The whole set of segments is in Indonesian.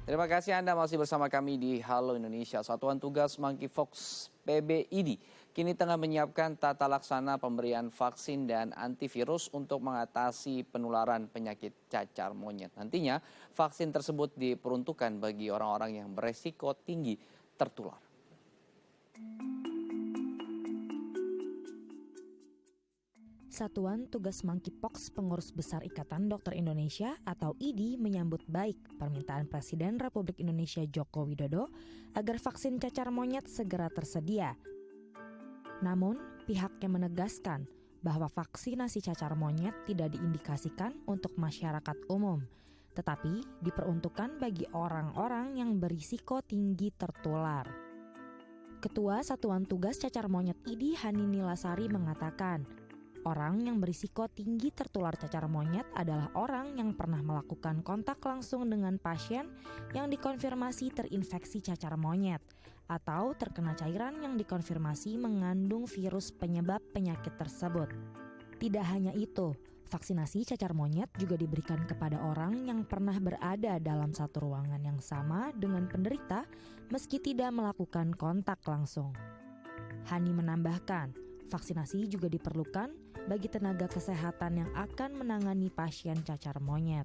Terima kasih Anda masih bersama kami di Halo Indonesia. Satuan Tugas Monkeypox PBID kini tengah menyiapkan tata laksana pemberian vaksin dan antivirus untuk mengatasi penularan penyakit cacar monyet. Nantinya vaksin tersebut diperuntukkan bagi orang-orang yang beresiko tinggi tertular. Satuan Tugas Monkeypox Pengurus Besar Ikatan Dokter Indonesia atau IDI menyambut baik permintaan Presiden Republik Indonesia Joko Widodo agar vaksin cacar monyet segera tersedia. Namun, pihaknya menegaskan bahwa vaksinasi cacar monyet tidak diindikasikan untuk masyarakat umum, tetapi diperuntukkan bagi orang-orang yang berisiko tinggi tertular. Ketua Satuan Tugas Cacar Monyet IDI Hani Nilasari mengatakan, orang yang berisiko tinggi tertular cacar monyet adalah orang yang pernah melakukan kontak langsung dengan pasien yang dikonfirmasi terinfeksi cacar monyet atau terkena cairan yang dikonfirmasi mengandung virus penyebab penyakit tersebut. Tidak hanya itu, vaksinasi cacar monyet juga diberikan kepada orang yang pernah berada dalam satu ruangan yang sama dengan penderita meski tidak melakukan kontak langsung. Hani menambahkan, vaksinasi juga diperlukan bagi tenaga kesehatan yang akan menangani pasien cacar monyet.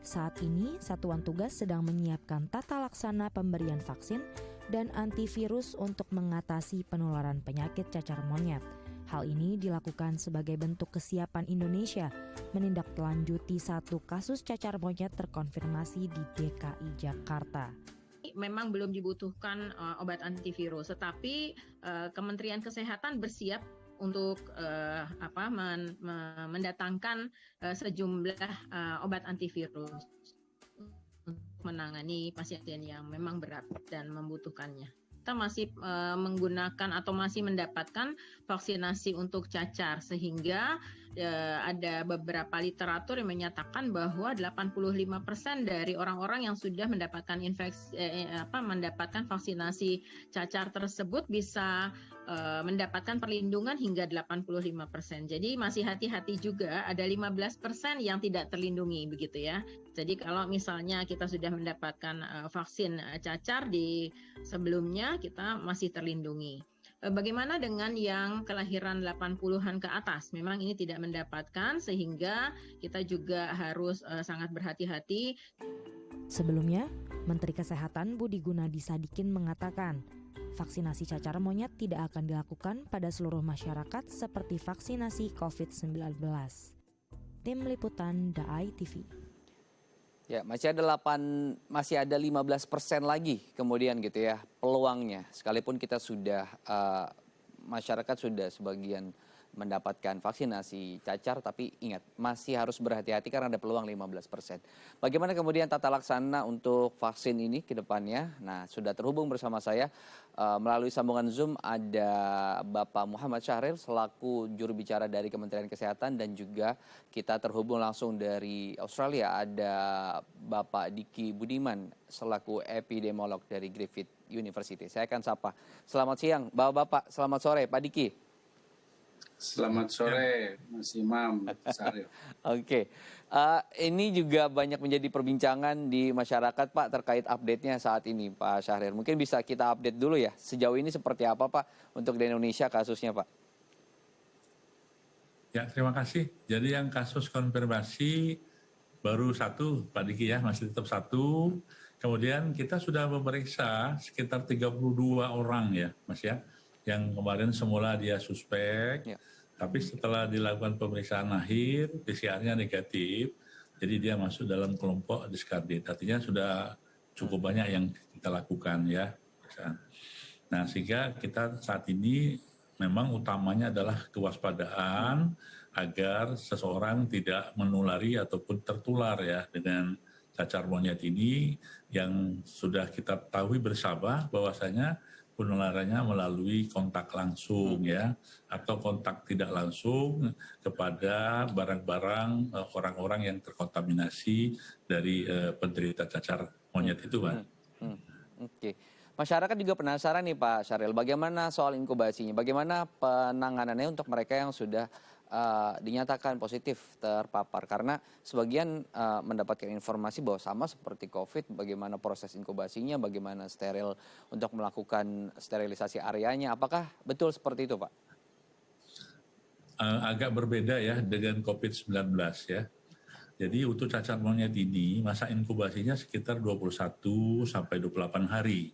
Saat ini, Satuan Tugas sedang menyiapkan tata laksana pemberian vaksin dan antivirus untuk mengatasi penularan penyakit cacar monyet. Hal ini dilakukan sebagai bentuk kesiapan Indonesia menindaklanjuti satu kasus cacar monyet terkonfirmasi di DKI Jakarta. Memang belum dibutuhkan obat antivirus, tetapi Kementerian Kesehatan bersiap untuk mendatangkan sejumlah obat antivirus untuk menangani pasien yang memang berat dan membutuhkannya. Kita masih menggunakan atau masih mendapatkan vaksinasi untuk cacar, sehingga ada beberapa literatur yang menyatakan bahwa 85% dari orang-orang yang sudah mendapatkan mendapatkan vaksinasi cacar tersebut bisa mendapatkan perlindungan hingga 85%. Jadi masih hati-hati juga, ada 15% yang tidak terlindungi begitu ya. Jadi kalau misalnya kita sudah mendapatkan vaksin cacar di sebelumnya, kita masih terlindungi. Bagaimana dengan yang kelahiran 80-an ke atas? Memang ini tidak mendapatkan, sehingga kita juga harus sangat berhati-hati. Sebelumnya, Menteri Kesehatan Budi Gunadi Sadikin mengatakan, vaksinasi cacar monyet tidak akan dilakukan pada seluruh masyarakat seperti vaksinasi COVID-19. Tim Liputan DAI TV. Ya, masih ada 15% lagi kemudian gitu ya peluangnya. Sekalipun kita sudah masyarakat sudah sebagian mendapatkan vaksinasi cacar, tapi ingat masih harus berhati-hati karena ada peluang 15%. Bagaimana kemudian tata laksana untuk vaksin ini ke depannya? Nah, sudah terhubung bersama saya melalui sambungan Zoom ada Bapak Muhammad Syahril selaku juru bicara dari Kementerian Kesehatan, dan juga kita terhubung langsung dari Australia ada Bapak Diki Budiman selaku epidemiolog dari Griffith University. Saya akan sapa. Selamat siang Bapak-bapak, selamat sore Pak Diki. Selamat sore, Mas Imam Syahril. Oke, ini juga banyak menjadi perbincangan di masyarakat Pak terkait update-nya saat ini Pak Syahril. Mungkin bisa kita update dulu ya, sejauh ini seperti apa Pak untuk di Indonesia kasusnya Pak? Ya, terima kasih. Jadi yang kasus konfirmasi baru satu Pak Diki ya, masih tetap satu. Kemudian kita sudah memeriksa sekitar 32 orang ya Mas ya, yang kemarin semula dia suspek. Ya. Tapi setelah dilakukan pemeriksaan akhir, PCR-nya negatif, jadi dia masuk dalam kelompok discarded. Artinya sudah cukup banyak yang kita lakukan ya. Nah, sehingga kita saat ini memang utamanya adalah kewaspadaan agar seseorang tidak menulari ataupun tertular ya dengan cacar monyet ini, yang sudah kita ketahui bersama bahwasanya penularannya melalui kontak langsung ya, atau kontak tidak langsung kepada barang-barang orang-orang yang terkontaminasi dari penderita cacar monyet itu Pak. Oke. Masyarakat juga penasaran nih Pak Syahril, bagaimana soal inkubasinya, bagaimana penanganannya untuk mereka yang sudah dinyatakan positif terpapar? Karena sebagian mendapatkan informasi bahwa sama seperti COVID, bagaimana proses inkubasinya, bagaimana steril untuk melakukan sterilisasi areanya. Apakah betul seperti itu, Pak? Agak berbeda ya dengan COVID-19 ya. Jadi untuk cacar monyet ini masa inkubasinya sekitar 21 sampai 28 hari.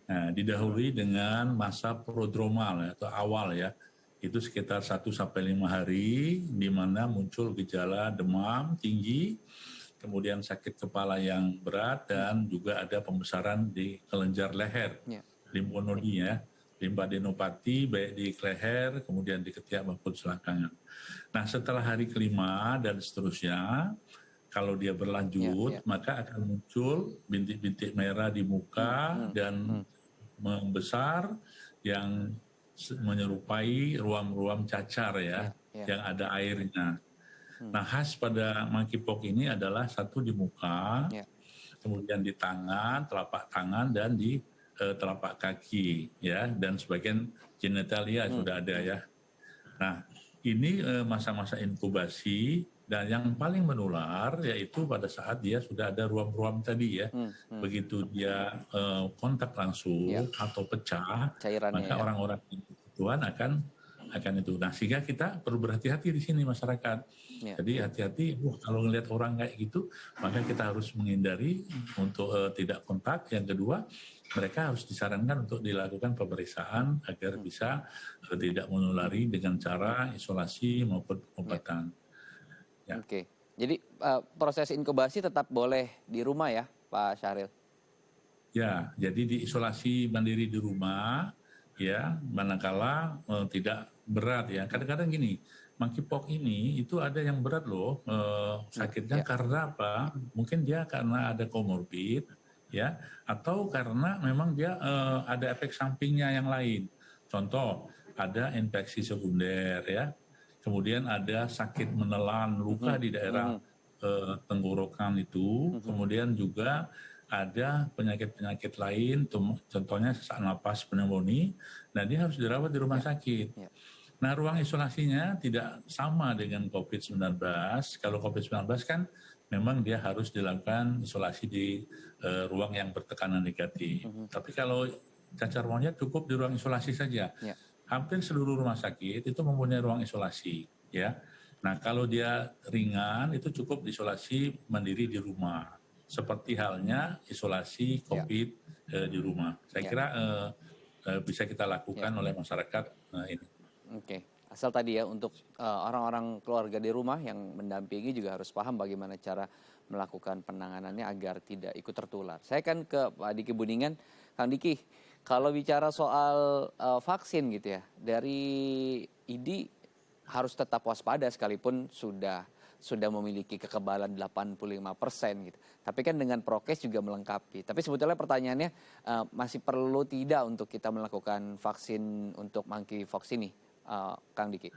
Nah, didahului dengan masa prodromal atau awal ya. Itu sekitar 1 sampai 5 hari di mana muncul gejala demam tinggi, kemudian sakit kepala yang berat dan juga ada pembesaran di kelenjar leher, limfonodi ya. Limfadenopati baik di leher, kemudian di ketiak maupun selangkangan. Nah, setelah hari kelima dan seterusnya, kalau dia berlanjut, maka akan muncul bintik-bintik merah di muka dan membesar yang menyerupai ruam-ruam cacar ya, yang ada airnya. Nah, khas pada monkeypox ini adalah satu di muka, kemudian di tangan, telapak tangan, dan di telapak kaki ya, dan sebagian genitalia sudah ada ya. Nah, ini masa-masa inkubasi dan yang paling menular yaitu pada saat dia sudah ada ruam-ruam tadi ya. Begitu dia kontak langsung atau pecah, maka orang-orang itu akan itu. Nah, sehingga kita perlu berhati-hati di sini masyarakat. Jadi hati-hati, kalau ngelihat orang kayak gitu, maka kita harus menghindari untuk tidak kontak. Yang kedua, mereka harus disarankan untuk dilakukan pemeriksaan agar bisa tidak menulari dengan cara isolasi maupun pengobatan. Oke, jadi proses inkubasi tetap boleh di rumah ya, Pak Syahril? Ya, jadi diisolasi mandiri di rumah, ya, manakala tidak berat ya. Kadang-kadang gini, monkeypox ini itu ada yang berat loh, sakitnya karena apa? Mungkin dia karena ada komorbid, ya, atau karena memang dia ada efek sampingnya yang lain. Contoh, ada infeksi sekunder ya, kemudian ada sakit menelan luka di daerah tenggorokan itu, kemudian juga ada penyakit-penyakit lain, contohnya sesak napas, pneumonia. Nah, dia harus dirawat di rumah sakit. Nah, ruang isolasinya tidak sama dengan COVID-19. Kalau COVID-19 kan memang dia harus dilakukan isolasi di ruang yang bertekanan negatif. Tapi kalau cacar monyet cukup di ruang isolasi saja. Hampir seluruh rumah sakit itu mempunyai ruang isolasi, ya. Nah, kalau dia ringan itu cukup isolasi mandiri di rumah. Seperti halnya isolasi COVID di rumah. Saya kira bisa kita lakukan oleh masyarakat ini. Oke. Asal tadi ya untuk orang-orang keluarga di rumah yang mendampingi juga harus paham bagaimana cara melakukan penanganannya agar tidak ikut tertular. Saya kan ke Pak Diki Buningan. Kang Diki, kalau bicara soal vaksin gitu ya, dari ID harus tetap waspada sekalipun sudah memiliki kekebalan 85% gitu. Tapi kan dengan prokes juga melengkapi. Tapi sebetulnya pertanyaannya masih perlu tidak untuk kita melakukan vaksin untuk monkeypox ini, Kang Diki?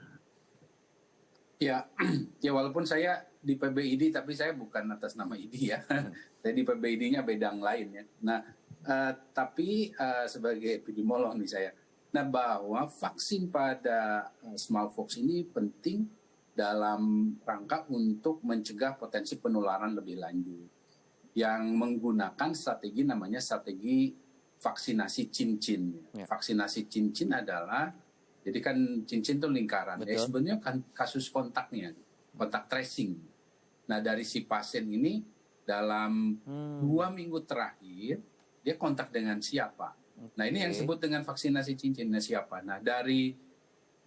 Ya, ya walaupun saya di PBID tapi saya bukan atas nama ID ya. Saya di PBID-nya bidang lain ya. Nah, tapi sebagai epidemiolog nih saya. Nah, bahwa vaksin pada smallpox ini penting dalam rangka untuk mencegah potensi penularan lebih lanjut. Yang menggunakan strategi namanya strategi vaksinasi cincin. Vaksinasi cincin adalah, jadi kan cincin itu lingkaran. Ya, sebenarnya kan kasus kontaknya, kontak tracing. Nah, dari si pasien ini dalam 2 minggu terakhir, dia kontak dengan siapa. Nah, ini yang disebut dengan vaksinasi cincinnya siapa. Nah,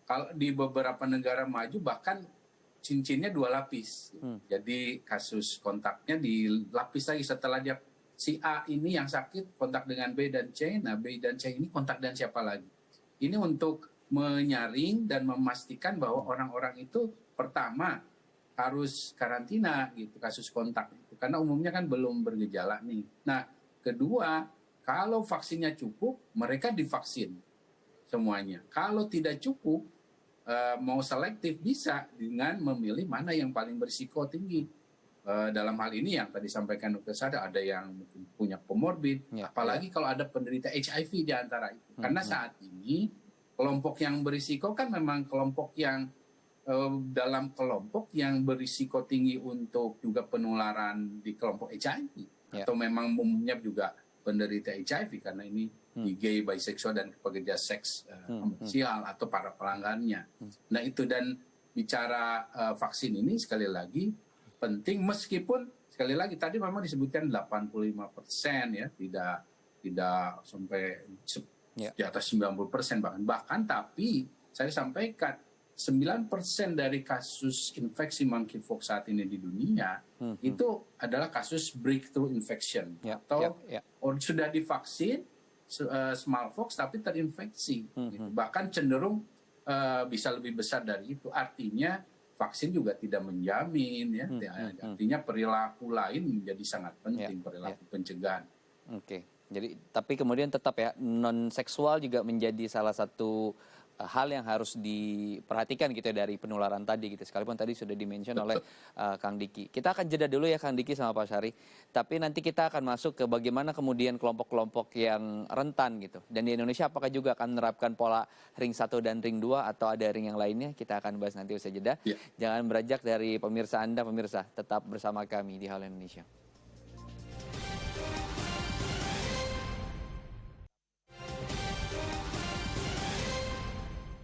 kalau di beberapa negara maju bahkan cincinnya 2 lapis. Jadi kasus kontaknya dilapis lagi setelah dia si A ini yang sakit kontak dengan B dan C. Nah, B dan C ini kontak dengan siapa lagi. Ini untuk menyaring dan memastikan bahwa orang-orang itu pertama harus karantina gitu kasus kontak itu. Karena umumnya kan belum bergejala nih. Nah, kedua, kalau vaksinnya cukup, mereka divaksin semuanya. Kalau tidak cukup, mau selektif bisa dengan memilih mana yang paling berisiko tinggi. Dalam hal ini yang tadi sampaikan Dr. Sada, ada yang mungkin punya komorbid, apalagi kalau ada penderita HIV di antara itu. Karena saat ini kelompok yang berisiko kan memang kelompok yang dalam kelompok yang berisiko tinggi untuk juga penularan di kelompok HIV, atau memang umumnya juga penderita HIV karena ini di gay, bisexual dan pekerja seks komersial atau para pelanggannya. Nah itu, dan bicara vaksin ini sekali lagi penting, meskipun sekali lagi tadi memang disebutkan 85% ya, tidak sampai di atas 90% bahkan tapi saya sampaikan 9% dari kasus infeksi monkeypox saat ini di dunia itu adalah kasus breakthrough infection atau sudah divaksin smallpox tapi terinfeksi, gitu. Bahkan cenderung bisa lebih besar dari itu. Artinya vaksin juga tidak menjamin ya. Artinya perilaku lain menjadi sangat penting, perilaku pencegahan. Jadi tapi kemudian tetap ya, non seksual juga menjadi salah satu hal yang harus diperhatikan gitu ya dari penularan tadi gitu. Sekalipun tadi sudah dimention oleh Kang Diki. Kita akan jeda dulu ya Kang Diki sama Pak Syahri. Tapi nanti kita akan masuk ke bagaimana kemudian kelompok-kelompok yang rentan gitu. Dan di Indonesia apakah juga akan menerapkan pola ring 1 dan ring 2 atau ada ring yang lainnya? Kita akan bahas nanti usai jeda. Jangan beranjak dari pemirsa Anda, pemirsa. Tetap bersama kami di Halo Indonesia.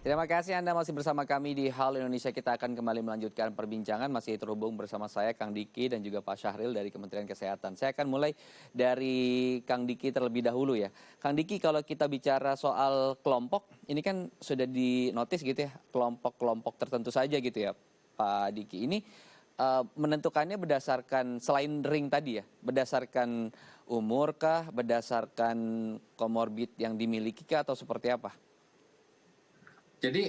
Terima kasih Anda masih bersama kami di Hal Indonesia. Kita akan kembali melanjutkan perbincangan. Masih terhubung bersama saya, Kang Diki, dan juga Pak Syahril dari Kementerian Kesehatan. Saya akan mulai dari Kang Diki terlebih dahulu ya. Kang Diki, kalau kita bicara soal kelompok, ini kan sudah dinotis gitu ya, kelompok-kelompok tertentu saja gitu ya Pak Diki. Ini menentukannya berdasarkan, selain ring tadi ya, berdasarkan umur kah, berdasarkan komorbid yang dimiliki kah, atau seperti apa? Jadi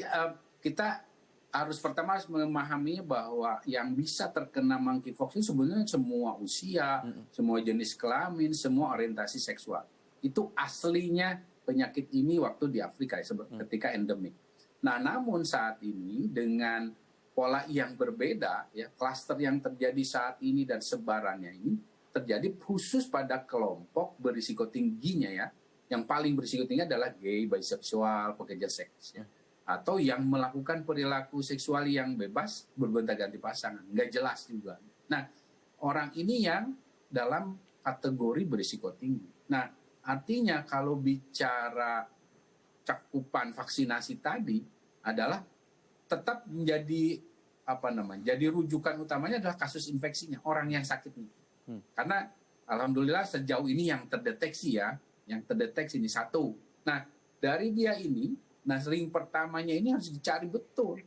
kita harus pertama memahami bahwa yang bisa terkena monkeypox itu sebenarnya semua usia, semua jenis kelamin, semua orientasi seksual. Itu aslinya penyakit ini waktu di Afrika ketika endemik. Nah, namun saat ini dengan pola yang berbeda, ya, klaster yang terjadi saat ini dan sebarannya ini terjadi khusus pada kelompok berisiko tingginya ya. Yang paling berisiko tinggi adalah gay, bisexual, pekerja seks ya. Atau yang melakukan perilaku seksual yang bebas bergonta-ganti pasangan, nggak jelas juga. Nah, orang ini yang dalam kategori berisiko tinggi. Nah, artinya kalau bicara cakupan vaksinasi tadi adalah tetap menjadi jadi rujukan utamanya adalah kasus infeksinya, orang yang sakit ini. Karena alhamdulillah sejauh ini yang terdeteksi ini satu. Nah, dari dia ini, ring pertamanya ini harus dicari betul.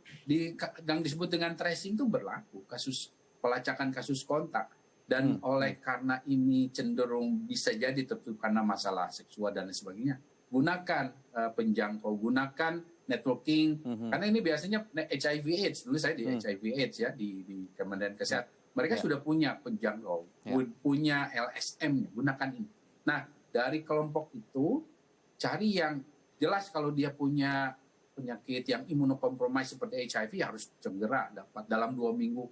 Yang disebut dengan tracing itu berlaku, kasus pelacakan kasus kontak. Dan karena ini cenderung bisa jadi tertutup karena masalah seksual dan sebagainya, gunakan penjangkau, gunakan networking. Karena ini biasanya HIV/AIDS, dulu saya di HIV/AIDS ya, di Kementerian Kesehatan. Mereka sudah punya penjangkau, punya LSM-nya, gunakan ini. Nah, dari kelompok itu, cari yang jelas kalau dia punya penyakit yang imunokompromis seperti HIV harus segera dapat dalam 2 minggu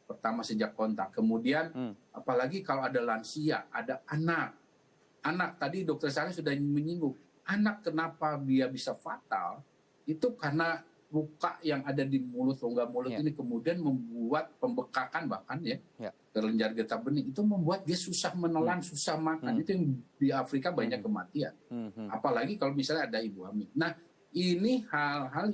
pertama sejak kontak. Kemudian apalagi kalau ada lansia, ada anak. Anak tadi Dokter Saleh sudah menyinggung. Anak kenapa dia bisa fatal? Itu karena luka yang ada di mulut, rongga mulut ini kemudian membuat pembekakan bahkan kelenjar getah bening, itu membuat dia susah menelan, susah makan. Itu yang di Afrika banyak kematian. Apalagi kalau misalnya ada ibu hamil. Nah, ini hal-hal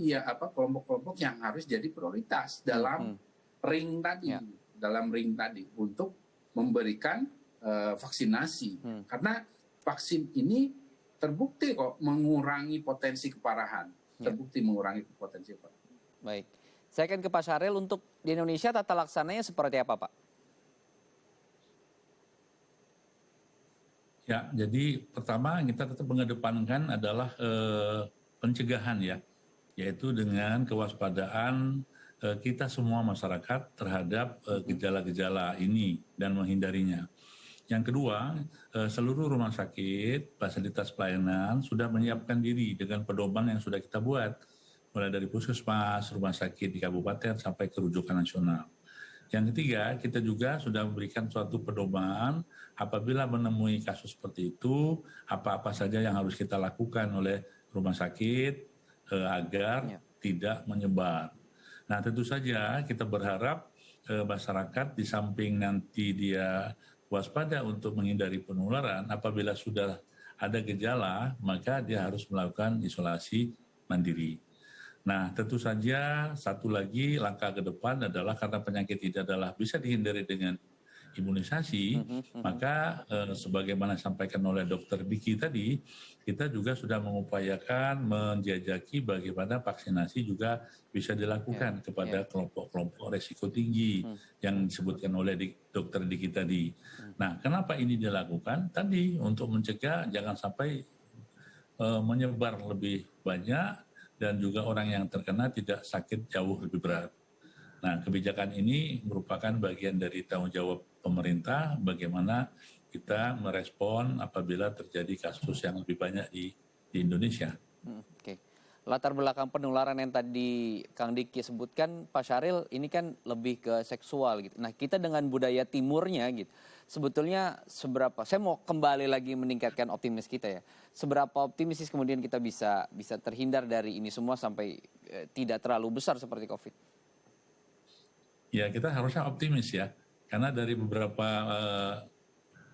kelompok-kelompok yang harus jadi prioritas dalam ring tadi untuk memberikan vaksinasi. Karena vaksin ini terbukti kok mengurangi potensi keparahan. Baik. Saya akan ke Pak Syahril. Untuk di Indonesia tata laksananya seperti apa, Pak? Ya, jadi pertama kita tetap mengedepankan adalah pencegahan ya, yaitu dengan kewaspadaan kita semua masyarakat terhadap gejala-gejala ini dan menghindarinya. Yang kedua, seluruh rumah sakit, fasilitas pelayanan sudah menyiapkan diri dengan pedoman yang sudah kita buat, mulai dari puskesmas, rumah sakit di kabupaten, sampai ke rujukan nasional. Yang ketiga, kita juga sudah memberikan suatu pedoman apabila menemui kasus seperti itu, apa-apa saja yang harus kita lakukan oleh rumah sakit agar tidak menyebar. Nah, tentu saja kita berharap masyarakat di samping nanti dia waspada untuk menghindari penularan, apabila sudah ada gejala, maka dia harus melakukan isolasi mandiri. Nah, tentu saja satu lagi langkah ke depan adalah karena penyakit ini adalah bisa dihindari dengan imunisasi, maka sebagaimana disampaikan oleh Dr. Diki tadi, kita juga sudah mengupayakan menjajaki bagaimana vaksinasi juga bisa dilakukan kepada kelompok-kelompok resiko tinggi yang disebutkan oleh Dr. Diki tadi. Nah, kenapa ini dilakukan? Tadi untuk mencegah jangan sampai menyebar lebih banyak dan juga orang yang terkena tidak sakit jauh lebih berat. Nah, kebijakan ini merupakan bagian dari tanggung jawab pemerintah bagaimana kita merespon apabila terjadi kasus yang lebih banyak di Indonesia. Oke. Latar belakang penularan yang tadi Kang Diki sebutkan, Pak Syahril, ini kan lebih ke seksual gitu. Nah, kita dengan budaya timurnya gitu, sebetulnya seberapa, saya mau kembali lagi meningkatkan optimis kita ya. Seberapa optimis kemudian kita bisa terhindar dari ini semua sampai tidak terlalu besar seperti COVID? Ya, kita harusnya optimis ya. Karena dari beberapa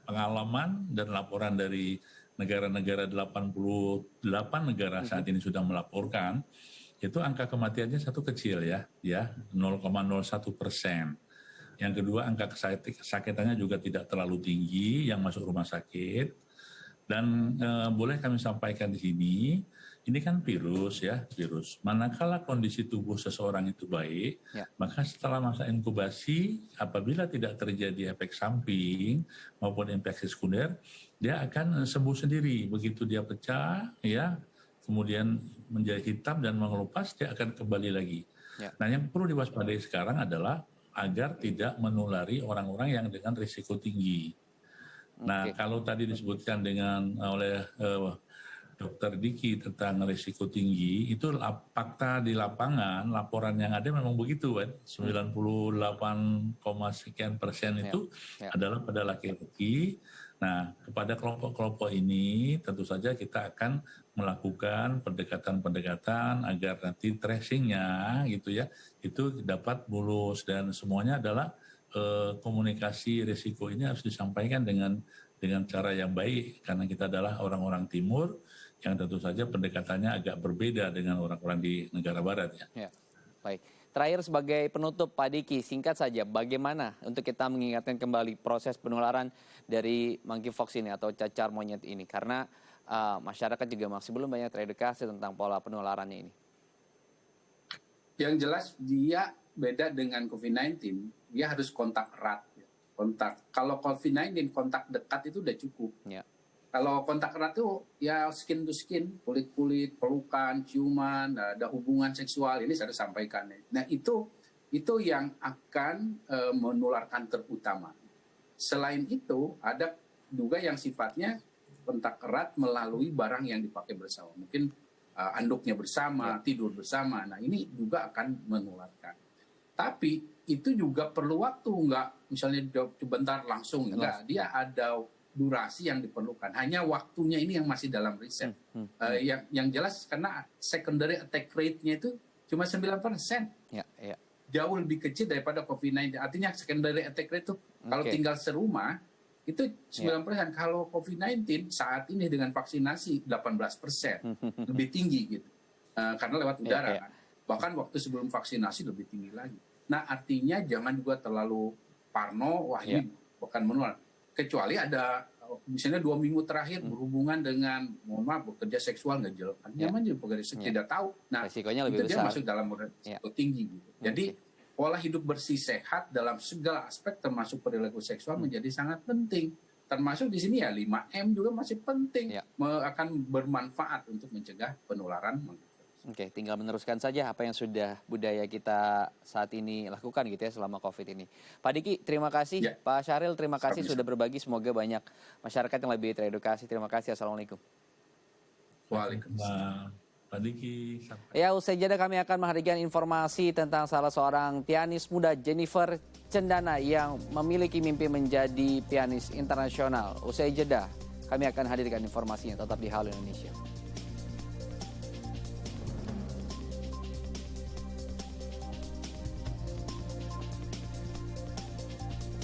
pengalaman dan laporan dari negara-negara 88 negara saat ini sudah melaporkan, itu angka kematiannya satu kecil ya 0,01%. Yang kedua, angka kesakitannya juga tidak terlalu tinggi yang masuk rumah sakit. Dan boleh kami sampaikan di sini, ini kan virus. Manakala kondisi tubuh seseorang itu baik, maka setelah masa inkubasi, apabila tidak terjadi efek samping maupun infeksi sekunder, dia akan sembuh sendiri. Begitu dia pecah, kemudian menjadi hitam dan mengelupas, dia akan kembali lagi. Nah, yang perlu diwaspadai sekarang adalah agar tidak menulari orang-orang yang dengan risiko tinggi. Nah, kalau tadi disebutkan oleh Dr. Diki tentang risiko tinggi, itu fakta di lapangan, laporan yang ada memang begitu kan. 98, sekian persen itu adalah pada laki-laki. Nah, kepada kelompok-kelompok ini tentu saja kita akan melakukan pendekatan-pendekatan agar nanti tracing-nya gitu ya, itu dapat mulus dan semuanya adalah komunikasi risiko ini harus disampaikan dengan cara yang baik karena kita adalah orang-orang timur yang tentu saja pendekatannya agak berbeda dengan orang-orang di negara barat ya. Baik. Terakhir sebagai penutup Pak Diki, singkat saja bagaimana untuk kita mengingatkan kembali proses penularan dari monkeypox ini atau cacar monyet ini karena masyarakat juga masih belum banyak teredukasi tentang pola penularannya ini. Yang jelas dia beda dengan COVID-19, dia harus kontak erat. Kalau COVID-19 kontak dekat itu udah cukup. Kalau kontak erat itu ya skin to skin, kulit-kulit, pelukan, ciuman, ada hubungan seksual, ini saya sampaikan. Nah itu yang akan menularkan terutama. Selain itu ada juga yang sifatnya kontak erat melalui barang yang dipakai bersama. Mungkin anduknya bersama, tidur bersama. Nah ini juga akan menularkan. Tapi itu juga perlu waktu, nggak misalnya sebentar langsung, enggak. Dia ada durasi yang diperlukan. Hanya waktunya ini yang masih dalam riset. Yang jelas karena secondary attack rate-nya itu cuma 9%. Jauh lebih kecil daripada COVID-19. Artinya secondary attack rate itu kalau tinggal serumah itu 9%. Kalau COVID-19 saat ini dengan vaksinasi 18%. Lebih tinggi gitu. Karena lewat udara kan. Bahkan waktu sebelum vaksinasi lebih tinggi lagi. Nah artinya jangan juga terlalu parno, wah ini bukan menular. Kecuali ada misalnya 2 minggu terakhir berhubungan dengan mohon maaf bekerja seksual nggak jelas, nyaman juga bekerja seksual tidak tahu. Nah resikonya lebih itu besar. dia masuk dalam risiko tinggi gitu. Jadi pola hidup bersih sehat dalam segala aspek termasuk perilaku seksual menjadi sangat penting. Termasuk di sini ya 5M juga masih penting akan bermanfaat untuk mencegah penularan. Oke, tinggal meneruskan saja apa yang sudah budaya kita saat ini lakukan gitu ya selama COVID ini. Pak Diki, terima kasih. Pak Syahril, terima kasih sudah berbagi. Semoga banyak masyarakat yang lebih teredukasi. Terima kasih. Assalamualaikum. Waalaikumsalam. Pak Diki. Ya, usai jeda kami akan menghadirkan informasi tentang salah seorang pianis muda, Jennifer Cendana, yang memiliki mimpi menjadi pianis internasional. Usai jeda, kami akan hadirkan informasinya. Tetap di Halo Indonesia.